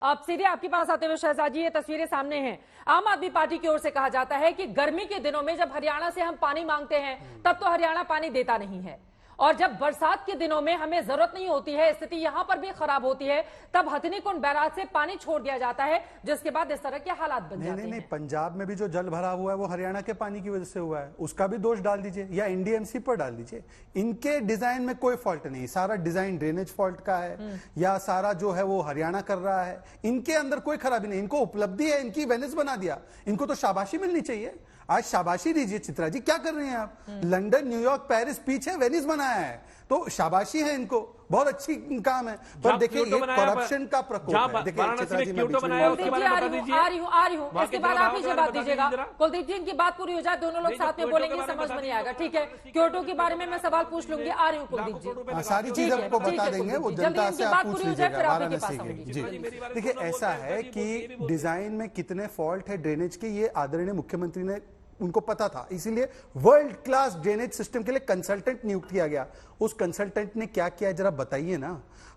अब सीधे आपके पास आते हुए शहजाद जी, ये तस्वीरें सामने हैं। आम आदमी पार्टी की ओर से कहा जाता है कि गर्मी के दिनों में जब हरियाणा से हम पानी मांगते हैं तब तो हरियाणा पानी देता नहीं है, और जब बरसात के दिनों में हमें जरूरत नहीं होती है, स्थिति यहां पर भी खराब होती है, तब हथनीकुंड बैराज से पानी छोड़ दिया जाता है, जिसके बाद इस तरह के हालात बन जाते हैं। नहीं, पंजाब में भी जो जल भरा हुआ है वो हरियाणा के पानी की वजह से हुआ है, उसका भी दोष डाल दीजिए या एनडीएमसी पर डाल दीजिए। इनके डिजाइन में कोई फॉल्ट नहीं, सारा डिजाइन ड्रेनेज फॉल्ट का है या सारा जो है वो हरियाणा कर रहा है। इनके अंदर कोई खराबी नहीं, इनको उपलब्धि है, इनकी वेनिस बना दिया, इनको तो शाबाशी मिलनी चाहिए। आज शाबाशी दीजिए। चित्रा जी क्या कर रहे हैं आप? लंदन, न्यूयॉर्क, पेरिस पीछे, वेनिस बनाया है, तो शाबाशी है इनको, बहुत अच्छी काम है। पर देखिए ये करप्शन का प्रकोप है। देखिए चित्रा जी, कुलदीप जी आ रही हूँ, इसके बाद आप ही से बात दीजिएगा। कुलदीप जी इनकी बात पूरी हो जाए, दोनों लोग साथ में बोलेंगे, समझ में नहीं आएगा। ठीक है, क्योटो के बारे में मैं सवाल पूछ लूंगी। आ रही हूँ कुलदीप जी, सारी चीज आपको बता देंगे, वो जनता से आप पूछ लीजिएगा वाराणसी की। जी देखिए ऐसा है कि डिजाइन में कितने फॉल्ट है ड्रेनेज के, ये आदरणीय मुख्यमंत्री ने, उनको पता था, इसीलिए वर्ल्ड क्लास ड्रेनेज सिस्टम के लिए कंसल्टेंट नियुक्त किया गया। उस कंसल्टेंट ने क्या किया जरा बताइए ना।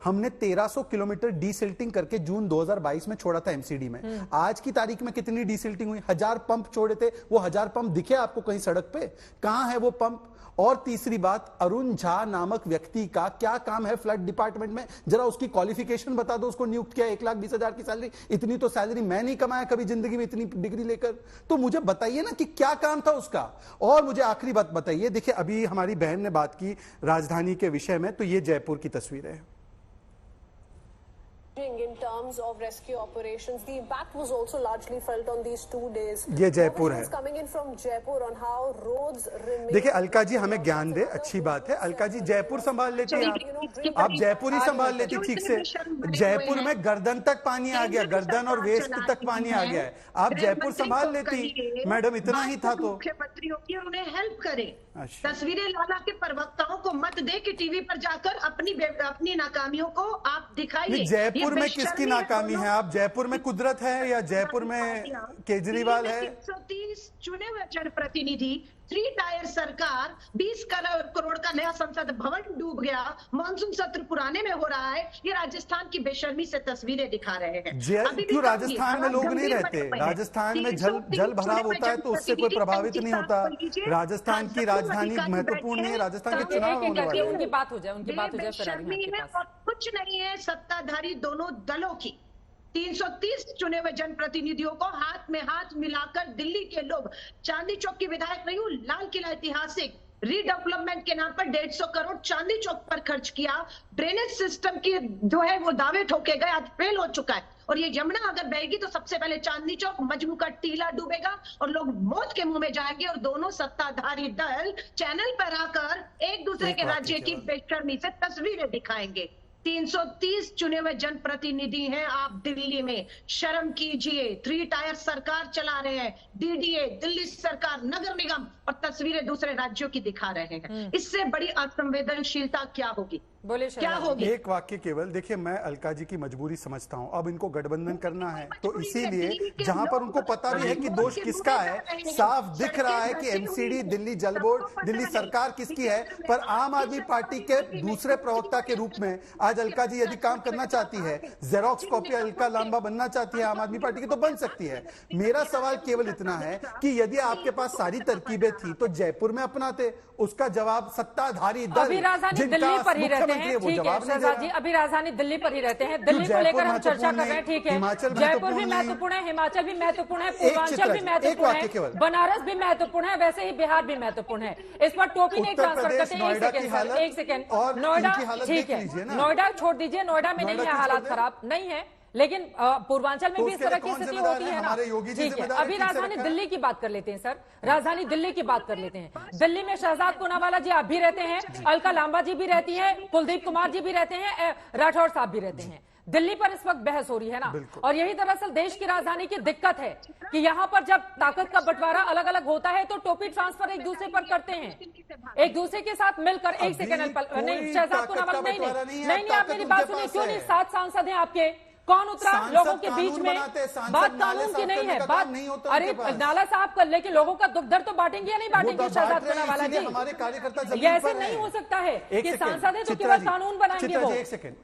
हमने 1300 किलोमीटर डीसिल्टिंग करके जून 2022 में छोड़ा था एमसीडी में। आज की तारीख में कितनी डीसिल्टिंग हुई? 1000 पंप छोड़े थे, वो 1000 पंप दिखे आपको कहीं सड़क पे? कहां है वो पंप? और तीसरी बात, अरुण झा नामक व्यक्ति का क्या काम है फ्लड डिपार्टमेंट में? जरा उसकी क्वालिफिकेशन बता दो। उसको नियुक्त किया, 1,20,000 की सैलरी। इतनी तो सैलरी मैं नहीं कमाया कभी जिंदगी में, इतनी डिग्री लेकर। तो मुझे बताइए ना कि क्या काम था उसका। और मुझे आखिरी बात बताइए, देखिए अभी हमारी बहन ने बात की राजधानी के विषय में, तो ये जयपुर की तस्वीर है। In terms of rescue operations, the impact was also largely felt on these 2 days. ये जयपुर है। Coming in from Jaipur on how roads remain. देखिए अलका जी हमें ज्ञान दे, अच्छी बात है। अलका जी जयपुर संभाल लेती हैं आप जयपुर ही संभाल लेती ठीक से। जयपुर में गर्दन तक पानी आ गया, गर्दन और वेस्ट तक पानी आ गया है, आप जयपुर संभाल लेती मैडम, इतना ही था तो। मुख्यमंत्री होती है, उन्हें हेल्प करे। तस्वीरें लाला के प्रवक्ताओं को मत दे कि टीवी पर जाकर अपनी नाकामियों को आप दिखाइए। जयपुर में किसकी नाकामी है? आप जयपुर में कुदरत है या जयपुर में केजरीवाल है? 130 चुने हुए जनप्रतिनिधि, 3 टायर सरकार, 20 करोड़ का नया संसद भवन डूब गया, मानसून सत्र पुराने में हो रहा है। ये राजस्थान की बेशर्मी से तस्वीरें दिखा रहे हैं। क्यों राजस्थान में लोग नहीं रहते? राजस्थान में जल भराव होता है तो उससे कोई प्रभावित नहीं होता। राजस्थान की राजधानी महत्वपूर्ण है, राजस्थान के चुनाव होने वाले हैं। उनकी बात हो जाए, उनकी बात हो जाए। और कुछ नहीं है सत्ताधारी दोनों दलों की। 330 चुने हुए जनप्रतिनिधियों को हाथ में हाथ मिलाकर दिल्ली के लोग, चांदनी चौक की विधायक रही हूं, लाल किला ऐतिहासिक रीडेवलपमेंट के नाम पर 150 करोड़ चांदनी चौक पर खर्च किया। ड्रेनेज सिस्टम की जो है वो दावे ठोके गए, आज फेल हो चुका है। और ये यमुना अगर बहेगी तो सबसे पहले चांदनी चौक, मजनू का टीला डूबेगा और लोग मौत के मुंह में जाएंगे। और दोनों सत्ताधारी दल चैनल पर आकर एक दूसरे के राज्य की बेशर्मी से तस्वीरें दिखाएंगे। 330 चुने हुए जनप्रतिनिधि हैं आप दिल्ली में, शर्म कीजिए। 3 टायर सरकार चला रहे हैं, डीडीए, दिल्ली सरकार, नगर निगम, और तस्वीरें दूसरे राज्यों की दिखा रहे हैं। इससे बड़ी असंवेदनशीलता क्या होगी? बोले क्या होगी? एक वाक्य केवल। देखिए मैं अलका जी की मजबूरी समझता हूं, अब इनको गठबंधन करना है तो इसीलिए जहां पर उनको पता भी है कि दोष किसका है, साफ दिख रहा है कि एमसीडी, दिल्ली जल बोर्ड, दिल्ली सरकार किसकी है। पर आम आदमी पार्टी के दूसरे प्रवक्ता के रूप में आज अलका जी यदि काम करना चाहती है, जेरोक्स कॉपी अलका लांबा बनना चाहती है आम आदमी पार्टी की, तो बन सकती है। मेरा सवाल केवल इतना है कि यदि आपके पास सारी तरकीबें थी तो जयपुर में अपनाते। उसका जवाब सत्ताधारी दल, अभी राजधानी दिल्ली पर ही रहते हैं। ठीक है शहजाद जी, अभी राजधानी दिल्ली पर ही रहते हैं, दिल्ली को लेकर हम चर्चा कर रहे हैं। ठीक है, जयपुर भी महत्वपूर्ण है, हिमाचल भी महत्वपूर्ण है, पूर्वांचल भी महत्वपूर्ण है, बनारस भी महत्वपूर्ण है, वैसे ही बिहार भी महत्वपूर्ण है। इस पर टोपी नहीं ट्रांसफर करते हैं। एक सेकेंड, नोएडा, ठीक है नोएडा छोड़ दीजिए, नोएडा में नहीं है हालात खराब, नहीं है, लेकिन पूर्वांचल में भी इस तरह की स्थिति होती है ना। ठीक है, अभी राजधानी दिल्ली की बात कर लेते हैं सर, राजधानी दिल्ली की बात कर लेते हैं। दिल्ली में शहजाद पूनावाला जी आप भी रहते हैं, अलका लांबा जी भी रहती है, कुलदीप कुमार जी भी रहते हैं, राठौर साहब भी रहते हैं। दिल्ली पर इस वक्त बहस हो रही है ना, और यही दरअसल देश की राजधानी की दिक्कत है कि यहाँ पर जब ताकत का बंटवारा अलग अलग होता है तो टोपी ट्रांसफर एक दूसरे पर करते हैं, एक दूसरे के साथ मिलकर। एक सेकेंड, नहीं शहजाद पूनावाला, नहीं आप मेरी बात सुनिए, क्यों नहीं? 7 सांसद हैं आपके, कौन उतरा लोगों के बीच में? बात कानून की नहीं है, बात अरे नाला साफ कर, लेकिन लोगों का दुख दर्द तो बांटेंगे या नहीं बांटेंगे शहजाद पूनावाला जी? हमारे कार्यकर्ता ये ऐसे नहीं हो सकता है कि सांसद है तो केवल कानून बनाएंगे वो,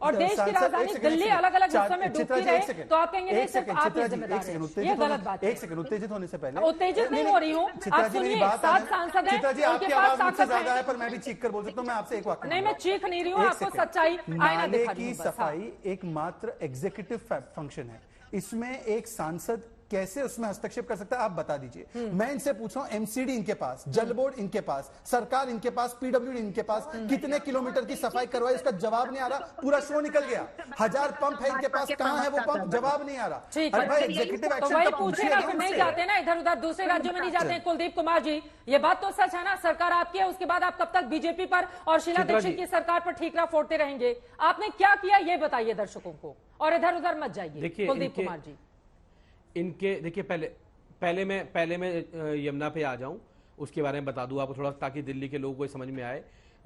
और देश की राजधानी दिल्ली अलग अलग हिस्सों में डूबती रहे तो आप कहेंगे नहीं सिर्फ आप ही जिम्मेदार हैं। ये गलत बात है। एक सेकंड, उत्तेजित होने से पहले उत्तेजित नहीं हो रही हूँ, आप सुनिए, 7 सांसद हैं, उनके पास ताकत ज्यादा है, पर मैं भी चीख कर बोल सकता हूँ। मैं आपसे एक वाक्य नहीं, मैं चीख नहीं रही हूँ, आपको सच्चाई आईना दिखा रही हूँ। सफाई एकमात्र एग्जीक्यूटिव फंक्शन है, इसमें एक सांसद कैसे उसमें हस्तक्षेप कर सकता है आप बता दीजिए। मैं इनसे पूछ रहा हूं, एमसीडी इनके पास, जल बोर्ड इनके पास, सरकार इनके पास, पीडब्ल्यूडी इनके पास, कितने किलोमीटर की सफाई करवाई इसका जवाब नहीं आ रहा। पूरा शो निकल गया। 1000 पंप है इनके पास, कहां है वो पंप? जवाब नहीं आ रहा। अरे भाई एग्जीक्यूटिव एक्शन तो वही पूछे ना, फिर नहीं जाते ना इधर उधर दूसरे राज्यों में नहीं जाते हैं। कुलदीप कुमार जी, ये बात तो सच है ना, सरकार आपकी है, उसके बाद आप कब तक बीजेपी पर और शीला दीक्षित की सरकार पर ठीकरा फोड़ते रहेंगे? आपने क्या किया ये बताइए दर्शकों को, और इधर उधर मत जाइए। कुलदीप कुमार जी, इनके देखिए, पहले मैं यमुना पे आ जाऊं, उसके बारे में बता दूं आपको थोड़ा, ताकि दिल्ली के लोगों को समझ में आए।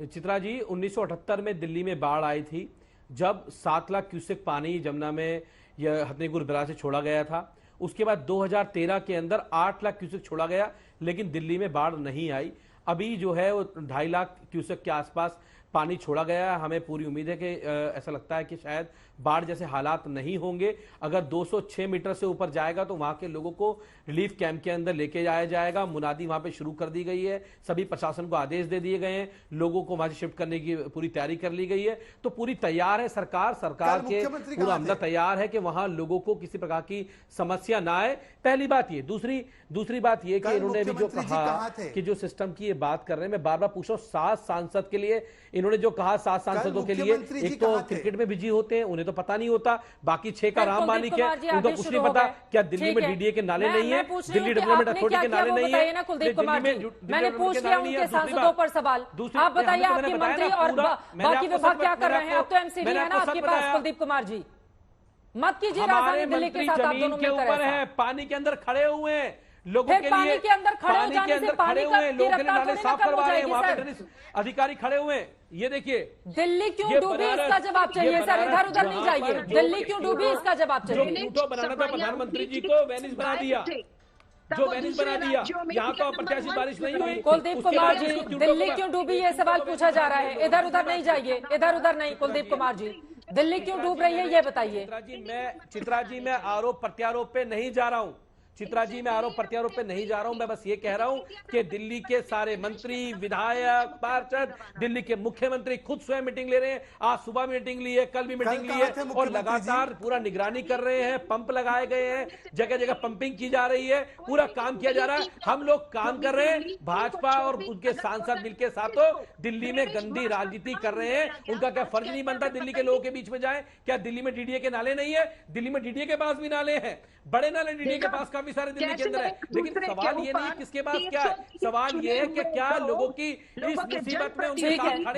चित्रा जी, 1978 में दिल्ली में बाढ़ आई थी, जब 7 लाख क्यूसेक पानी यमुना में यह हथनीकुंड बैराज से छोड़ा गया था। उसके बाद 2013 के अंदर 8 लाख क्यूसेक छोड़ा गया, लेकिन दिल्ली में बाढ़ नहीं आई। अभी जो है वो 2.5 लाख क्यूसेक के आसपास पानी छोड़ा गया है। हमें पूरी उम्मीद है कि ऐसा लगता है कि शायद बाढ़ जैसे हालात नहीं होंगे। अगर 206 मीटर से ऊपर जाएगा तो वहां के लोगों को रिलीफ कैंप के अंदर लेके जाया जाएगा। मुनादी वहां पे शुरू कर दी गई है, सभी प्रशासन को आदेश दे दिए गए हैं, लोगों को वहां से शिफ्ट करने की पूरी तैयारी कर ली गई है। तो पूरी तैयार है सरकार के पूरा अमला तैयार है कि वहां लोगों को किसी प्रकार की समस्या ना आए। पहली बात ये। दूसरी बात ये कि इन्होंने भी जो कहा कि जो सिस्टम की ये बात कर रहे हैं, मैं बार बार पूछ रहा हूं, 7 सांसद के लिए इन्होंने जो कहा, 7 सांसदों के लिए, एक तो क्रिकेट में बिजी होते हैं, उन्हें तो पता नहीं होता, बाकी 6 का राम मालिक है, उनको कुछ नहीं पता। क्या दिल्ली में डीडीए के नाले नहीं है? दिल्ली डेवलपमेंट अथॉरिटी के नाले नहीं है? कुलदीप कुमार जी, मैंने पूछ लिया उनके सांसदों पर सवाल, आप बताइए आपके मंत्री और बाकी विभाग क्या कर रहे हैं? अब तो एमसीडी है ना आपके पास कुलदीप कुमार जी, मत कीजिए राजधानी दिल्ली के साथ आप दोनों के ऊपर है, पानी के अंदर खड़े हुए हैं लोगों के पानी के अंदर खड़े हो जाने से पानी का लोगों के नाले साफ करवा रहे हैं, वहां पे टेनिस अधिकारी खड़े हुए हैं। ये देखिए, दिल्ली क्यों डूबी इसका जवाब चाहिए सर, इधर उधर नहीं जाइए। दिल्ली क्यों डूबी इसका जवाब चाहिए। जो बनाना था प्रधानमंत्री जी को, वेनिस बना दिया, जो वेनिस बना दिया। यहाँ तो प्रत्याशित बारिश नहीं हुई। कुलदीप कुमार जी, दिल्ली क्यों डूबी ये सवाल पूछा जा रहा है, इधर उधर नहीं जाइए, इधर उधर नहीं। कुलदीप कुमार जी, दिल्ली क्यों डूब रही है ये बताइए। चित्रा जी, मैं आरोप प्रत्यारोप पे नहीं जा रहा हूं। चित्रा जी, मैं आरोप प्रत्यारोप पे नहीं जा रहा हूं। मैं बस ये कह रहा हूं कि दिल्ली के सारे मंत्री, विधायक, पार्षद, दिल्ली के मुख्यमंत्री खुद स्वयं मीटिंग ले रहे हैं। आज सुबह मीटिंग ली है, कल भी मीटिंग ली है, और लगातार पूरा निगरानी कर रहे हैं। पंप लगाए गए हैं, जगह जगह पंपिंग की जा रही है, पूरा काम किया जा रहा है। हम लोग काम कर रहे हैं, भाजपा और उनके सांसद मिलकर साथों दिल्ली में गंदी राजनीति कर रहे हैं। उनका क्या फर्ज नहीं बनता दिल्ली के लोगों के बीच में जाए? क्या दिल्ली में डीडीए के नाले नहीं है? दिल्ली में डीडीए के पास भी नाले हैं, बड़े नाले डीडीए के पास काफी सारे दिल्ली के अंदर है। लेकिन सवाल ये नहीं है किसके पास क्या है, सवाल ये है कि क्या लोगों की इस मुसीबत में उनके साथ